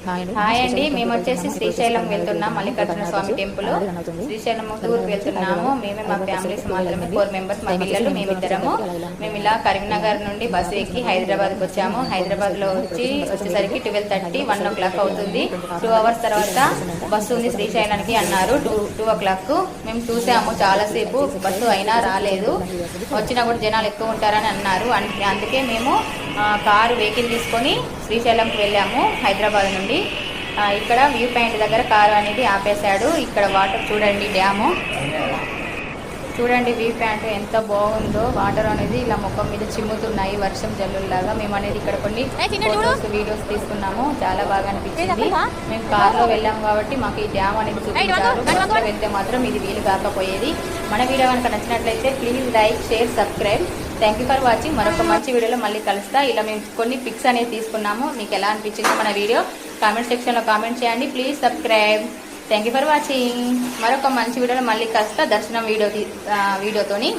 Hi అండి, మేము వచ్చేసి శ్రీశైలం వెళ్తున్నాం. మల్లికార్జున స్వామి టెంపుల్ శ్రీశైలం టూర్ వెళ్తున్నాము. మేమే మా ఫ్యామిలీస్ మాత్రమే 4 మెంబర్స్, మా పిల్లలు మేమిద్దరము. మేము ఇలా కరీంనగర్ నుండి బస్సు ఎక్కి హైదరాబాద్కి వచ్చాము. హైదరాబాద్ లో వచ్చేసరికి 12:30 1 o'clock అవుతుంది. 2 hours తర్వాత బస్సు ఉంది శ్రీశైలానికి అన్నారు. 2 o'clock మేము చూసాము, చాలాసేపు బస్సు అయినా రాలేదు. వచ్చినా కూడా జనాలు ఎక్కువ ఉంటారని అన్నారు. అందుకే మేము కారు వెహికల్ తీసుకొని శ్రీశైలంకి వెళ్ళాము హైదరాబాద్ నుండి. ఇక్కడ వ్యూ పాయింట్ దగ్గర కారు అనేది ఆపేశాడు. ఇక్కడ వాటర్ చూడండి, డ్యాము చూడండి, వ్యూ పాయింట్ ఎంత బాగుందో. వాటర్ అనేది ఇలా ముఖం మీద చిమ్ముతున్నాయి వర్షం జల్లుల్లాగా. మేము అనేది ఇక్కడ కొన్ని వీడియోస్ తీసుకున్నాము, చాలా బాగా అనిపించింది. మేము కార్లో వెళ్ళాము కాబట్టి మాకు ఈ డ్యామ్ అనేది చూపించారు. బస్సులో వెళ్తే మాత్రం ఇది వీలు కాకపోయేది. మన వీడియో కనుక నచ్చినట్లయితే please like, share, subscribe. Thank you for watching. మరొక మంచి వీడియోలో మళ్ళీ కలుస్తా. ఇలా మేము కొన్ని పిక్స్ అనేది తీసుకున్నాము. మీకు ఎలా అనిపించిందో మన వీడియో కామెంట్ సెక్షన్లో కామెంట్ చేయండి. Please subscribe. Thank you for watching. మరొక మంచి వీడియోలో మళ్ళీ కలుస్తా దర్శనం వీడియోతోని.